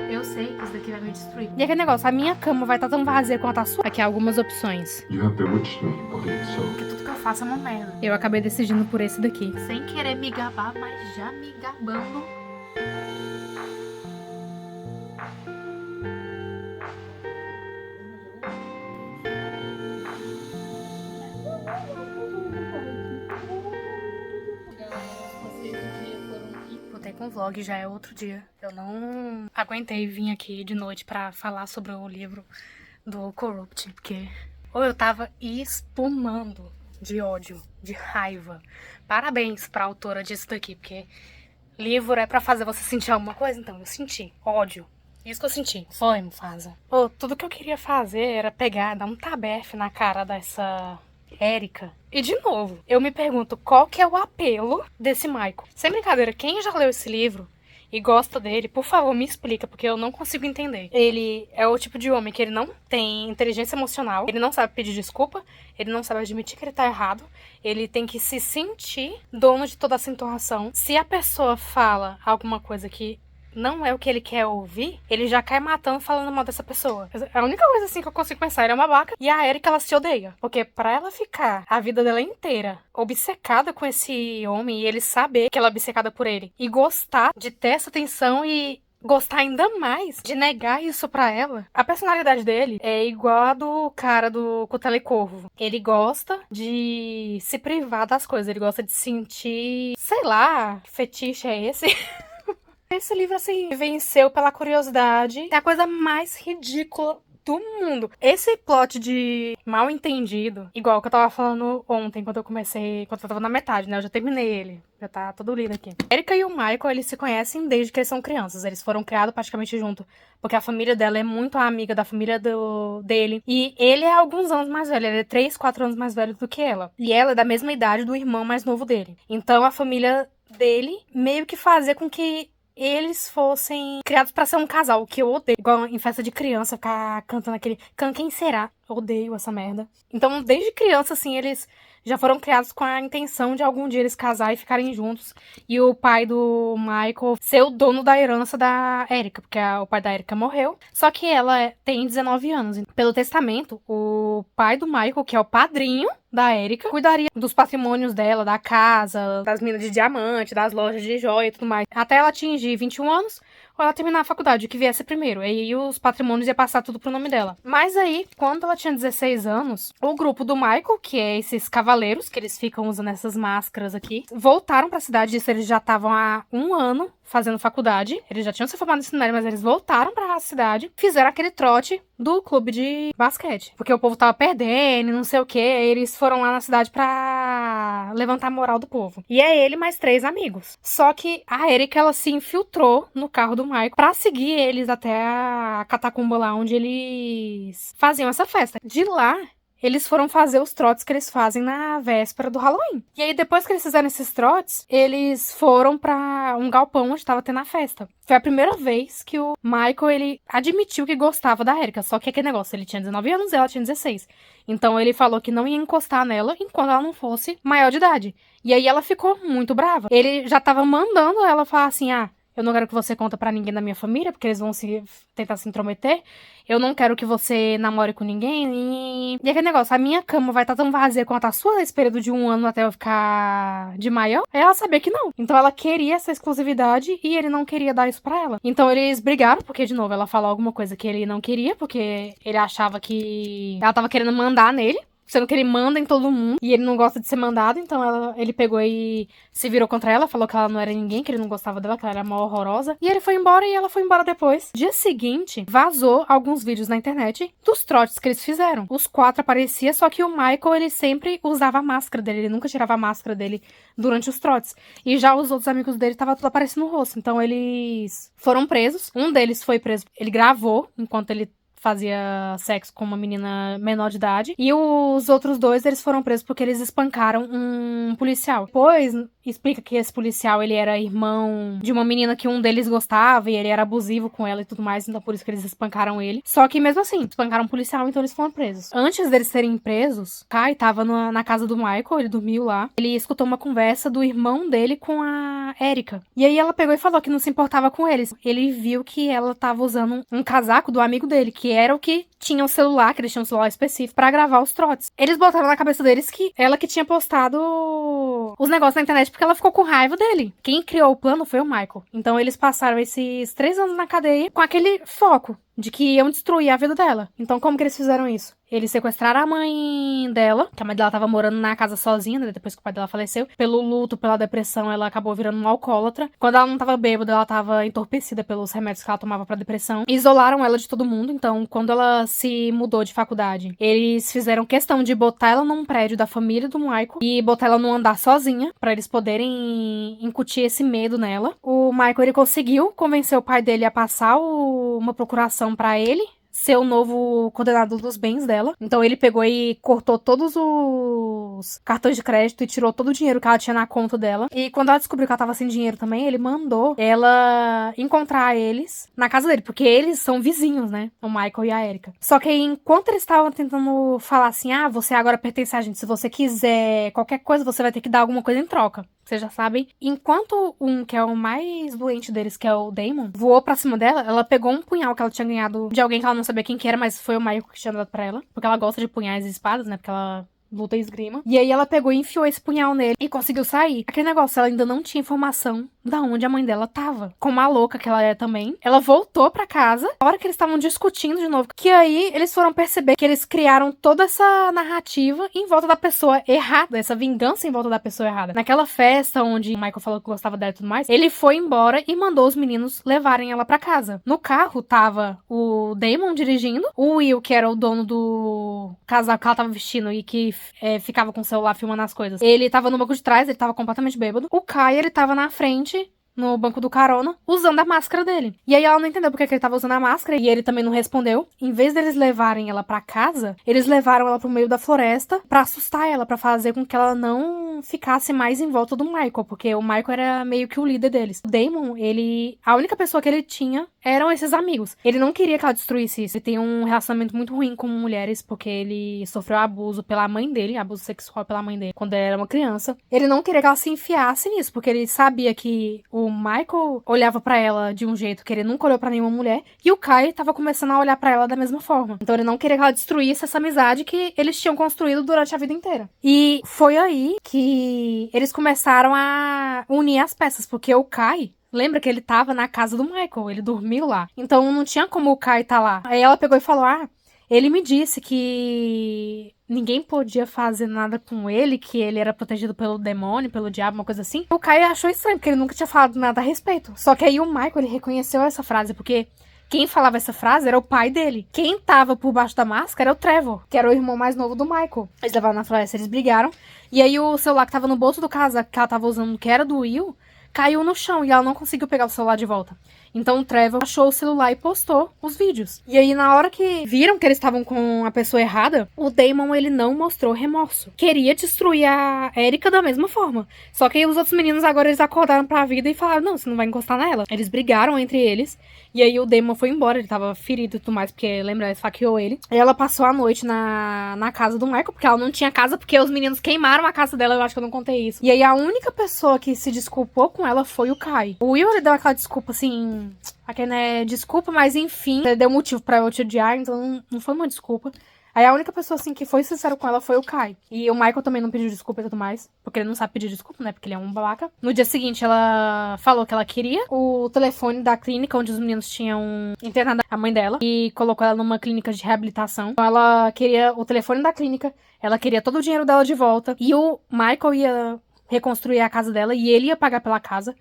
Eu sei que isso daqui vai me destruir. E aquele negócio, a minha cama vai estar tão vazia quanto a sua? Aqui algumas opções. You have bewitched me, believe so. Porque tudo que eu faço é uma merda. Eu acabei decidindo por esse daqui. Sem querer me gabar, mas já me gabando. Voltei com o vlog, já é outro dia. Eu não aguentei vir aqui de noite pra falar sobre o livro do Corrupt, porque ou eu tava espumando de ódio, de raiva. Parabéns pra autora disso daqui, porque livro é pra fazer você sentir alguma coisa, então eu senti ódio. Isso que eu senti. Foi, Mufasa. Tudo que eu queria fazer era pegar, dar um tabefe na cara dessa Erika. E de novo, eu me pergunto qual que é o apelo desse Michael. Sem brincadeira, quem já leu esse livro e gosta dele, por favor, me explica, porque eu não consigo entender. Ele é o tipo de homem que ele não tem inteligência emocional, ele não sabe pedir desculpa, ele não sabe admitir que ele tá errado, ele tem que se sentir dono de toda a situação. Se a pessoa fala alguma coisa que não é o que ele quer ouvir, ele já cai matando falando mal dessa pessoa. A única coisa assim que eu consigo pensar, ele é uma babaca. E a Erika, ela se odeia. Porque pra ela ficar a vida dela inteira obcecada com esse homem e ele saber que ela é obcecada por ele e gostar de ter essa atenção e gostar ainda mais de negar isso pra ela. A personalidade dele é igual a do cara com o telecorvo. Ele gosta de se privar das coisas, ele gosta de sentir, sei lá, que fetiche é esse? Esse livro, assim, venceu pela curiosidade. É a coisa mais ridícula do mundo. Esse plot de mal entendido, igual que eu tava falando ontem, quando eu tava na metade, né? Eu já terminei ele. Já tá todo lido aqui. Erika e o Michael, eles se conhecem desde que eles são crianças. Eles foram criados praticamente junto. Porque a família dela é muito amiga da família dele. E ele é alguns anos mais velho. Ele é 3, 4 anos mais velho do que ela. E ela é da mesma idade do irmão mais novo dele. Então a família dele meio que fazia com que eles fossem criados pra ser um casal, o que eu odeio. Igual em festa de criança, ficar cantando aquele Quem será? Eu odeio essa merda. Então, desde criança, assim, eles já foram criados com a intenção de algum dia eles casar e ficarem juntos. E o pai do Michael ser o dono da herança da Erika, porque o pai da Erika morreu. Só que ela tem 19 anos. Pelo testamento, o pai do Michael, que é o padrinho da Erika, cuidaria dos patrimônios dela, da casa, das minas de diamante, das lojas de joia e tudo mais. Até ela atingir 21 anos, ou ela terminar a faculdade, o que viesse primeiro. Aí os patrimônios iam passar tudo pro nome dela. Mas aí, quando ela tinha 16 anos, o grupo do Michael, que é esses cavaleiros, que eles ficam usando essas máscaras aqui, voltaram pra cidade. Isso eles já estavam há um ano fazendo faculdade. Eles já tinham se formado no ensino médio, mas eles voltaram pra cidade, fizeram aquele trote do clube de basquete. Porque o povo tava perdendo, não sei o que. Eles foram lá na cidade pra levantar a moral do povo. E é ele mais 3 amigos. Só que a Erika, ela se infiltrou no carro do Michael pra seguir eles até a catacumba lá onde eles faziam essa festa. De lá, eles foram fazer os trotes que eles fazem na véspera do Halloween. E aí, depois que eles fizeram esses trotes, eles foram pra um galpão onde tava tendo a festa. Foi a primeira vez que o Michael, ele admitiu que gostava da Erika. Só que aquele negócio, ele tinha 19 anos e ela tinha 16. Então, ele falou que não ia encostar nela enquanto ela não fosse maior de idade. E aí, ela ficou muito brava. Ele já tava mandando ela falar assim, eu não quero que você conta pra ninguém da minha família, porque eles vão tentar se intrometer. Eu não quero que você namore com ninguém. E aquele negócio, a minha cama vai estar tão vazia quanto a sua nesse período de um ano até eu ficar de maior. Aí ela sabia que não. Então ela queria essa exclusividade e ele não queria dar isso pra ela. Então eles brigaram, porque de novo ela falou alguma coisa que ele não queria, porque ele achava que ela tava querendo mandar nele. Sendo que ele manda em todo mundo e ele não gosta de ser mandado, então ele pegou e se virou contra ela, falou que ela não era ninguém, que ele não gostava dela, que ela era mó horrorosa. E ele foi embora e ela foi embora depois. Dia seguinte, vazou alguns vídeos na internet dos trotes que eles fizeram. Os 4 apareciam, só que o Michael, ele sempre usava a máscara dele, ele nunca tirava a máscara dele durante os trotes. E já os outros amigos dele tava tudo aparecendo no rosto, então eles foram presos. Um deles foi preso, ele gravou enquanto ele fazia sexo com uma menina menor de idade. E os outros 2, eles foram presos porque eles espancaram um policial. Depois, explica que esse policial, ele era irmão de uma menina que um deles gostava e ele era abusivo com ela e tudo mais, então por isso que eles espancaram ele. Só que mesmo assim, espancaram um policial, então eles foram presos. Antes deles serem presos, Kai tava na casa do Michael, ele dormiu lá. Ele escutou uma conversa do irmão dele com a Erika. E aí ela pegou e falou que não se importava com eles. Ele viu que ela tava usando um casaco do amigo dele, que era o que tinha o celular, que eles tinham um celular específico pra gravar os trotes. Eles botaram na cabeça deles que ela que tinha postado os negócios na internet porque ela ficou com raiva dele. Quem criou o plano foi o Michael. Então eles passaram esses 3 anos na cadeia com aquele foco de que iam destruir a vida dela. Então como que eles fizeram isso? Eles sequestraram a mãe dela, que a mãe dela tava morando na casa sozinha, né, depois que o pai dela faleceu. Pelo luto, pela depressão, ela acabou virando uma alcoólatra. Quando ela não tava bêbada, ela tava entorpecida pelos remédios que ela tomava pra depressão. Isolaram ela de todo mundo, então quando ela se mudou de faculdade, eles fizeram questão de botar ela num prédio da família do Michael e botar ela num andar sozinha, pra eles poderem incutir esse medo nela. O Michael, ele conseguiu convencer o pai dele a passar uma procuração pra ele ser o novo coordenador dos bens dela. Então ele pegou e cortou todos os cartões de crédito e tirou todo o dinheiro que ela tinha na conta dela. E quando ela descobriu que ela tava sem dinheiro também, ele mandou ela encontrar eles na casa dele, porque eles são vizinhos, né? O Michael e a Erika. Só que aí, enquanto eles estavam tentando falar assim, você agora pertence a gente, se você quiser qualquer coisa, você vai ter que dar alguma coisa em troca. Vocês já sabem. Enquanto que é o mais doente deles, que é o Damon, voou pra cima dela, ela pegou um punhal que ela tinha ganhado de alguém que ela não sabia quem que era, mas foi o Michael que tinha dado pra ela. Porque ela gosta de punhais e espadas, né? Porque ela luta e esgrima. E aí ela pegou e enfiou esse punhal nele e conseguiu sair. Aquele negócio, ela ainda não tinha informação da onde a mãe dela tava. Como a louca que ela é também. Ela voltou pra casa, na hora que eles estavam discutindo de novo, que aí eles foram perceber que eles criaram toda essa narrativa em volta da pessoa errada, essa vingança em volta da pessoa errada. Naquela festa onde o Michael falou que gostava dela e tudo mais, ele foi embora e mandou os meninos levarem ela pra casa. No carro tava o Damon dirigindo, o Will, que era o dono do casaco que ela tava vestindo e que ficava com o celular filmando as coisas. Ele tava no banco de trás, ele tava completamente bêbado. O Kai, ele tava na frente, no banco do carona, usando a máscara dele. E aí ela não entendeu porque que ele tava usando a máscara e ele também não respondeu. Em vez deles levarem ela pra casa, eles levaram ela pro meio da floresta pra assustar ela, pra fazer com que ela não ficasse mais em volta do Michael, porque o Michael era meio que o líder deles. O Damon, a única pessoa que ele tinha eram esses amigos. Ele não queria que ela destruísse isso. Ele tem um relacionamento muito ruim com mulheres, porque ele sofreu abuso pela mãe dele, abuso sexual pela mãe dele, quando ele era uma criança. Ele não queria que ela se enfiasse nisso, porque ele sabia que o Michael olhava pra ela de um jeito que ele nunca olhou pra nenhuma mulher, e o Kai tava começando a olhar pra ela da mesma forma. Então ele não queria que ela destruísse essa amizade que eles tinham construído durante a vida inteira. E foi aí que eles começaram a unir as peças, porque o Kai, lembra que ele tava na casa do Michael, ele dormiu lá. Então não tinha como o Kai tá lá. Aí ela pegou e falou, ele me disse que ninguém podia fazer nada com ele, que ele era protegido pelo demônio, pelo diabo, uma coisa assim. O Kai achou estranho, porque ele nunca tinha falado nada a respeito. Só que aí o Michael, ele reconheceu essa frase, porque quem falava essa frase era o pai dele. Quem tava por baixo da máscara era o Trevor, que era o irmão mais novo do Michael. Eles levaram na floresta, eles brigaram. E aí o celular que tava no bolso do casaco que ela tava usando, que era do Will, caiu no chão e ela não conseguiu pegar o celular de volta. Então o Trevor achou o celular e postou os vídeos. E aí, na hora que viram que eles estavam com a pessoa errada, o Damon, ele não mostrou remorso. Queria destruir a Erika da mesma forma. Só que aí os outros meninos agora, eles acordaram pra vida e falaram, não, você não vai encostar nela. Eles brigaram entre eles. E aí o Damon foi embora, ele tava ferido e tudo mais, porque, lembra, ela esfaqueou ele. E ela passou a noite na casa do Michael, porque ela não tinha casa, porque os meninos queimaram a casa dela, eu acho que eu não contei isso. E aí a única pessoa que se desculpou com ela foi o Kai. O Will, ele deu aquela desculpa, assim, aqui, né, desculpa, mas enfim, deu motivo pra eu te odiar, então não foi uma desculpa. Aí a única pessoa, assim, que foi sincero com ela foi o Kai. E o Michael também não pediu desculpa e tudo mais, porque ele não sabe pedir desculpa, né, porque ele é um babaca. No dia seguinte, ela falou que ela queria o telefone da clínica onde os meninos tinham internado a mãe dela e colocou ela numa clínica de reabilitação. Então ela queria o telefone da clínica, ela queria todo o dinheiro dela de volta, e o Michael ia reconstruir a casa dela e ele ia pagar pela casa.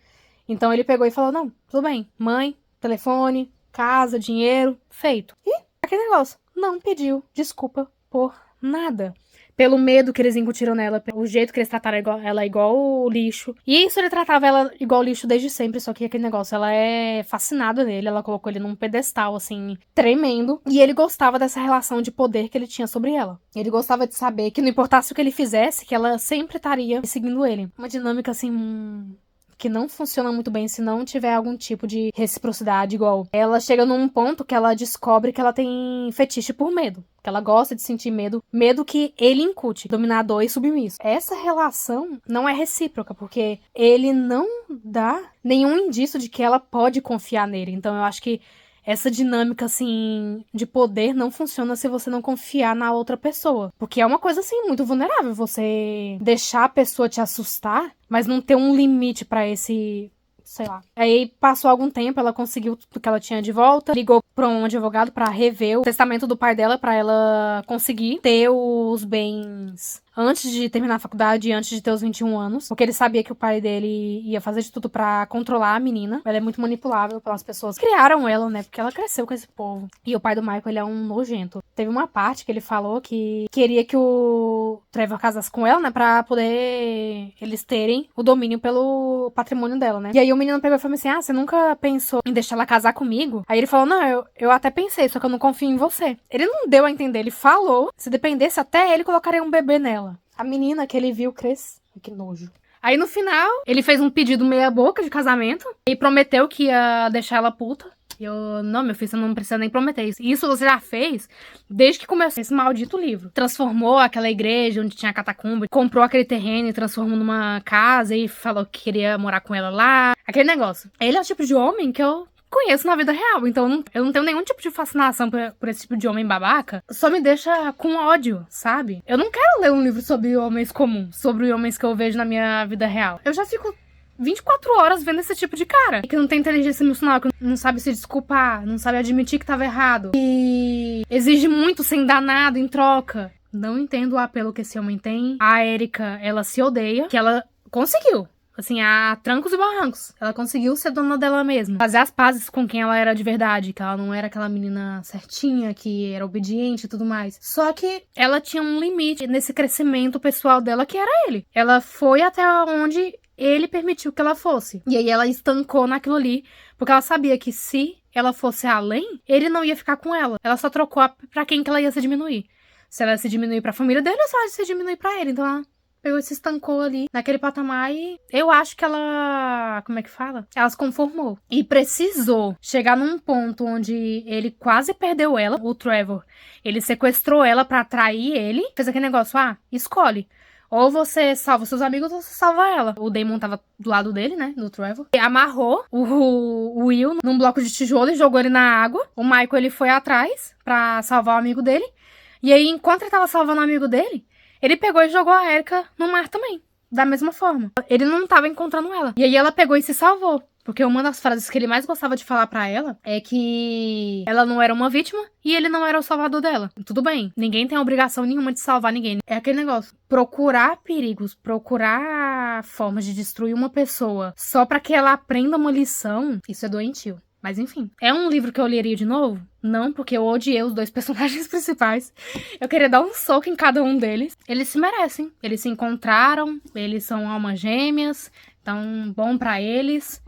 Então ele pegou e falou, não, tudo bem, mãe, telefone, casa, dinheiro, feito. E aquele negócio, não pediu desculpa por nada. pelo medo que eles incutiram nela, pelo jeito que eles trataram ela igual o lixo. E isso ele tratava ela igual lixo desde sempre, só que aquele negócio, ela é fascinada nele, ela colocou ele num pedestal, assim, tremendo. E ele gostava dessa relação de poder que ele tinha sobre ela. Ele gostava de saber que não importasse o que ele fizesse, que ela sempre estaria seguindo ele. Uma dinâmica, assim, que não funciona muito bem se não tiver algum tipo de reciprocidade igual. Ela chega num ponto que ela descobre que ela tem fetiche por medo. Que ela gosta de sentir medo. Medo que ele incute. Dominador e submisso. Essa relação não é recíproca, porque ele não dá nenhum indício de que ela pode confiar nele. Então eu acho que essa dinâmica, assim, de poder não funciona se você não confiar na outra pessoa. Porque é uma coisa, assim, muito vulnerável. Você deixar a pessoa te assustar, mas não ter um limite pra esse... sei lá. Aí passou algum tempo, ela conseguiu tudo que ela tinha de volta, ligou pra um advogado pra rever o testamento do pai dela, pra ela conseguir ter os bens antes de terminar a faculdade e antes de ter os 21 anos, porque ele sabia que o pai dele ia fazer de tudo pra controlar a menina. Ela é muito manipulável pelas pessoas que criaram ela, né, porque ela cresceu com esse povo. E o pai do Michael, ele é um nojento. Teve uma parte que ele falou que queria que o Trevor casasse com ela, né, pra poder eles terem o domínio pelo patrimônio dela, né. E aí o menino pegou e falou assim, você nunca pensou em deixar ela casar comigo? Aí ele falou, não, eu até pensei, só que eu não confio em você. Ele não deu a entender, ele falou, se dependesse até ele colocaria um bebê nela. A menina que ele viu crescer. Que nojo. Aí no final, ele fez um pedido meia boca de casamento e prometeu que ia deixar ela puta. E eu, não, meu filho, você não precisa nem prometer isso. Isso você já fez desde que começou esse maldito livro. Transformou aquela igreja onde tinha catacumba, comprou aquele terreno e transformou numa casa e falou que queria morar com ela lá. Aquele negócio. Ele é o tipo de homem que eu conheço na vida real, então eu não tenho nenhum tipo de fascinação por esse tipo de homem babaca. Só me deixa com ódio, sabe? Eu não quero ler um livro sobre homens comuns, sobre homens que eu vejo na minha vida real. Eu já fico 24 horas vendo esse tipo de cara, que não tem inteligência emocional, que não sabe se desculpar, não sabe admitir que tava errado, e exige muito sem dar nada em troca. Não entendo o apelo que esse homem tem. A Erika, ela se odeia, que ela conseguiu. Assim, a trancos e barrancos. Ela conseguiu ser dona dela mesma. Fazer as pazes com quem ela era de verdade. Que ela não era aquela menina certinha, que era obediente e tudo mais. Só que ela tinha um limite nesse crescimento pessoal dela, que era ele. Ela foi até onde ele permitiu que ela fosse. E aí ela estancou naquilo ali. Porque ela sabia que se ela fosse além, ele não ia ficar com ela. Ela só trocou pra quem que ela ia se diminuir. Se ela ia se diminuir pra família dele, ou se ela ia se diminuir pra ele. Então ela pegou e se estancou ali, naquele patamar, e eu acho que ela... como é que fala? Ela se conformou. E precisou chegar num ponto onde ele quase perdeu ela, o Trevor. Ele sequestrou ela pra atrair ele. Fez aquele negócio, escolhe. Ou você salva seus amigos, ou você salva ela. O Damon tava do lado dele, né, do Trevor. E amarrou o Will num bloco de tijolo e jogou ele na água. O Michael, ele foi atrás pra salvar o amigo dele. E aí, enquanto ele tava salvando o amigo dele, ele pegou e jogou a Erika no mar também. Da mesma forma. Ele não tava encontrando ela. E aí ela pegou e se salvou. Porque uma das frases que ele mais gostava de falar pra ela é que ela não era uma vítima e ele não era o salvador dela. Tudo bem. Ninguém tem obrigação nenhuma de salvar ninguém. É aquele negócio. Procurar perigos, procurar formas de destruir uma pessoa só pra que ela aprenda uma lição, isso é doentio. Mas enfim, é um livro que eu leria de novo? Não, porque eu odiei os dois personagens principais. Eu queria dar um soco em cada um deles. Eles se merecem. Eles se encontraram, eles são almas gêmeas, então bom pra eles.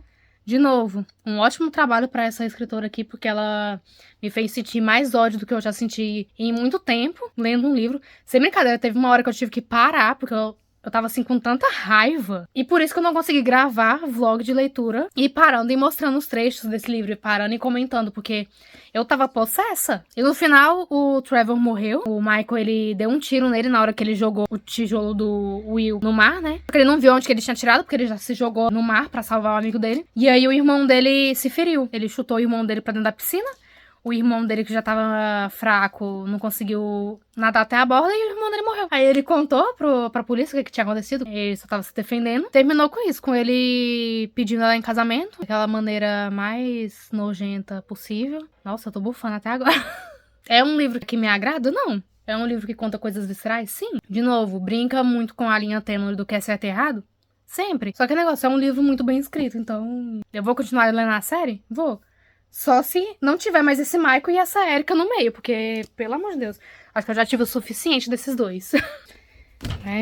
De novo, um ótimo trabalho pra essa escritora aqui, porque ela me fez sentir mais ódio do que eu já senti em muito tempo, lendo um livro. Sem brincadeira, teve uma hora que eu tive que parar, porque eu tava assim com tanta raiva. E por isso que eu não consegui gravar vlog de leitura e parando e mostrando os trechos desse livro, e parando e comentando, porque eu tava possessa. E no final, o Trevor morreu. O Michael, ele deu um tiro nele na hora que ele jogou o tijolo do Will no mar, né? Porque ele não viu onde que ele tinha tirado, porque ele já se jogou no mar pra salvar o amigo dele. E aí o irmão dele se feriu. Ele chutou o irmão dele pra dentro da piscina. O irmão dele, que já tava fraco, não conseguiu nadar até a borda, e o irmão dele morreu. Aí ele contou pra polícia o que tinha acontecido. Ele só tava se defendendo. Terminou com isso, com ele pedindo ela em casamento, daquela maneira mais nojenta possível. Nossa, eu tô bufando até agora. É um livro que me agrada? Não. É um livro que conta coisas viscerais? Sim. De novo, brinca muito com a linha tênue do que é certo e errado? Sempre. Só que o negócio é um livro muito bem escrito, então... eu vou continuar lendo a série? Vou. Só se não tiver mais esse Michael e essa Erika no meio, porque, pelo amor de Deus, acho que eu já tive o suficiente desses dois.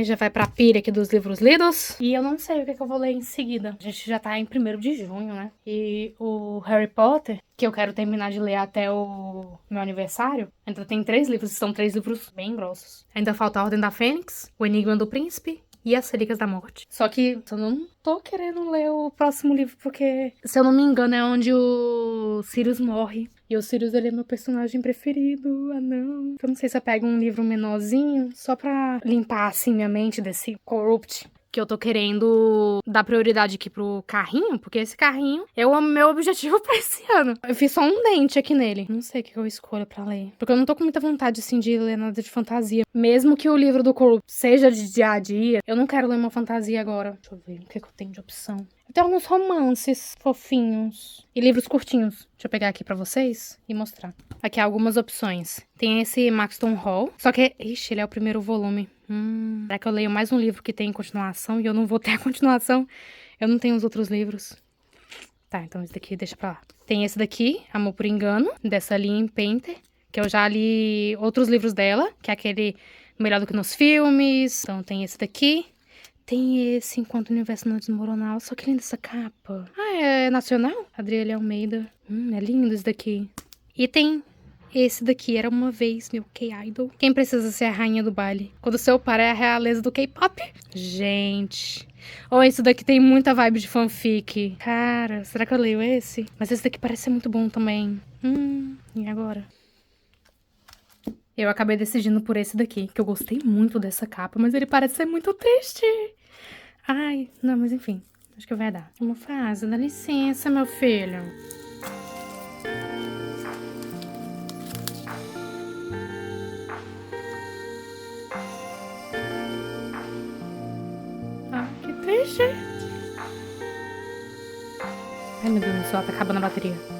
Já vai pra pilha aqui dos livros lidos. E eu não sei o que, que eu vou ler em seguida. A gente já tá em 1º de junho, né? E o Harry Potter, que eu quero terminar de ler até o meu aniversário, ainda tem 3 livros. São 3 livros bem grossos. Ainda falta a Ordem da Fênix, O Enigma do Príncipe e As Relíquias da Morte. Só que eu não tô querendo ler o próximo livro, porque, se eu não me engano, é onde o Sirius morre. E o Sirius, ele é meu personagem preferido. Ah, não. Eu não sei se eu pego um livro menorzinho, só pra limpar, assim, minha mente desse Corrupt. Que eu tô querendo dar prioridade aqui pro carrinho, porque esse carrinho é o meu objetivo pra esse ano. Eu fiz só um dente aqui nele. Não sei o que eu escolho pra ler. Porque eu não tô com muita vontade, assim, de ler nada de fantasia. Mesmo que o livro do Corrupt seja de dia a dia, eu não quero ler uma fantasia agora. Deixa eu ver o que eu tenho de opção. Eu tenho alguns romances fofinhos e livros curtinhos. Deixa eu pegar aqui pra vocês e mostrar. Aqui há algumas opções. Tem esse Maxton Hall, só que, ixi, ele é o 1º volume. Será que eu leio mais um livro que tem continuação e eu não vou ter a continuação? Eu não tenho os outros livros. Tá, então esse daqui deixa pra lá. Tem esse daqui, Amor por Engano, dessa Lynn Painter, que eu já li outros livros dela, que é aquele Melhor do que nos Filmes. Então tem esse daqui. Tem esse Enquanto o Universo Não Desmoronar. Só que linda essa capa. Ah, é nacional? Adriele Almeida. É lindo esse daqui. E tem esse daqui, Era Uma Vez, meu K-Idol. Quem precisa ser a rainha do baile? Quando seu pai é a realeza do K-pop? Gente. Oh, esse daqui tem muita vibe de fanfic. Cara, será que eu leio esse? Mas esse daqui parece ser muito bom também. E agora? Eu acabei decidindo por esse daqui, que eu gostei muito dessa capa, mas ele parece ser muito triste. Ai, não, mas enfim, acho que vai dar. Uma fase, dá licença, meu filho. Ah, que triste. Ai, meu Deus do céu, tá acabando a bateria.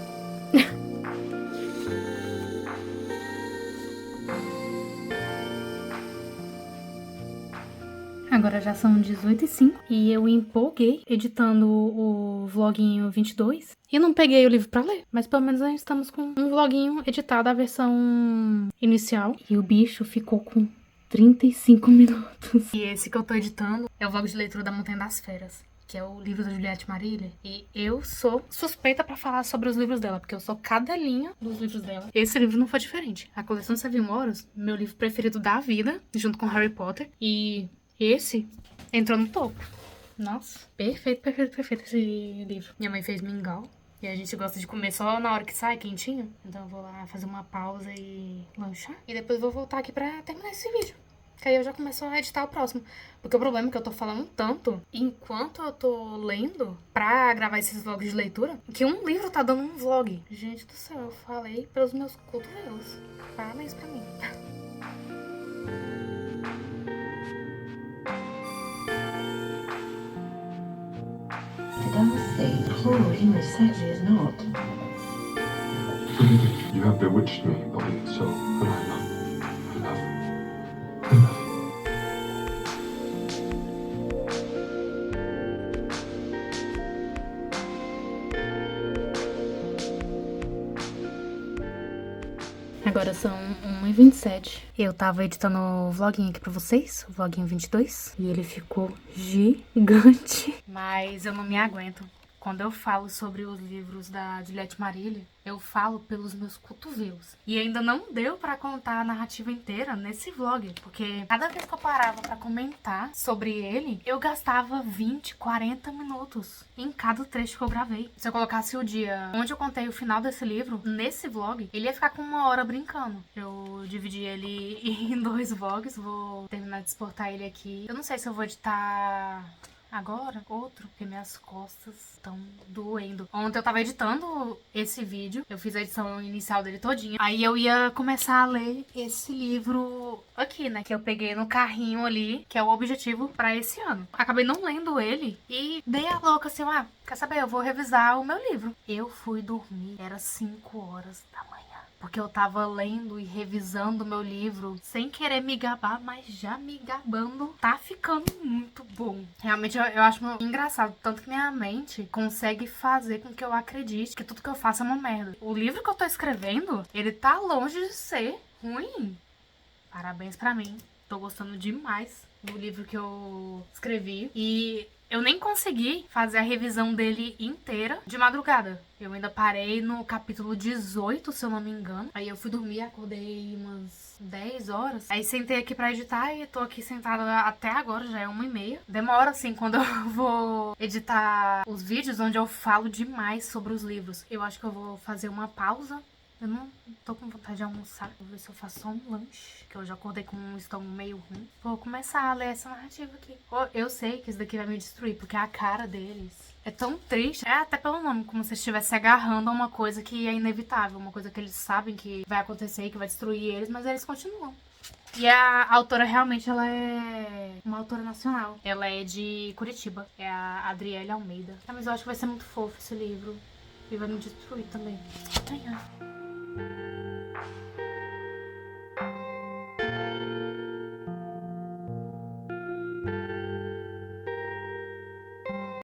Agora já são 18h05 e eu empolguei editando o vloguinho 22 e não peguei o livro pra ler. Mas pelo menos nós estamos com um vloguinho editado, a versão inicial. E o bicho ficou com 35 minutos. E esse que eu tô editando é o vlog de leitura da Montanha das Feras, que é o livro da Juliette Marília. E eu sou suspeita pra falar sobre os livros dela, porque eu sou cadelinha dos livros dela. Esse livro não foi diferente. A Coleção Seven Moros, meu livro preferido da vida, junto com Harry Potter. E esse entrou no topo. Nossa, perfeito, perfeito, perfeito esse livro. Minha mãe fez mingau. E a gente gosta de comer só na hora que sai, quentinho. Então eu vou lá fazer uma pausa e lanchar. E depois vou voltar aqui pra terminar esse vídeo. Que aí eu já começo a editar o próximo. Porque o problema é que eu tô falando tanto enquanto eu tô lendo pra gravar esses vlogs de leitura, que um livro tá dando um vlog. Gente do céu, eu falei pelos meus cotovelos. Parabéns pra mim. You have bewitched me, body and soul, but I love you. I love you. I love you. Agora são 1h27. Eu tava editando o vloguinho aqui pra vocês, o vloguinho 22. E ele ficou gigante. Mas eu não me aguento. Quando eu falo sobre os livros da Juliette Marília, eu falo pelos meus cotovelos. E ainda não deu pra contar a narrativa inteira nesse vlog, porque cada vez que eu parava pra comentar sobre ele, eu gastava 20, 40 minutos em cada trecho que eu gravei. Se eu colocasse o dia onde eu contei o final desse livro, nesse vlog, ele ia ficar com 1 hora brincando. Eu dividi ele em 2 vlogs, vou terminar de exportar ele aqui. Eu não sei se eu vou editar agora, outro, porque minhas costas estão doendo. Ontem eu tava editando esse vídeo, eu fiz a edição inicial dele todinha. Aí eu ia começar a ler esse livro aqui, né, que eu peguei no carrinho ali, que é o objetivo pra esse ano. Acabei não lendo ele e dei a louca assim, quer saber, eu vou revisar o meu livro. Eu fui dormir, era 5 horas da manhã. Porque eu tava lendo e revisando meu livro sem querer me gabar, mas já me gabando. Tá ficando muito bom. Realmente eu acho engraçado. Tanto que minha mente consegue fazer com que eu acredite que tudo que eu faço é uma merda. O livro que eu tô escrevendo, ele tá longe de ser ruim. Parabéns pra mim. Tô gostando demais do livro que eu escrevi. E eu nem consegui fazer a revisão dele inteira de madrugada. Eu ainda parei no capítulo 18, se eu não me engano. Aí eu fui dormir, acordei umas 10 horas. Aí sentei aqui pra editar e tô aqui sentada até agora, já é 1h30. Demora, assim, quando eu vou editar os vídeos onde eu falo demais sobre os livros. Eu acho que eu vou fazer uma pausa. Eu não tô com vontade de almoçar. Vou ver se eu faço só um lanche, que eu já acordei com um estômago meio ruim. Vou começar a ler essa narrativa aqui. Eu sei que isso daqui vai me destruir, porque a cara deles é tão triste. É até pelo nome, como se estivesse se agarrando a uma coisa que é inevitável. Uma coisa que eles sabem que vai acontecer e que vai destruir eles, mas eles continuam. E a autora realmente, ela é uma autora nacional. Ela é de Curitiba. É a Adriele Almeida. Ah, mas eu acho que vai ser muito fofo esse livro. E vai me destruir também. Amanhã.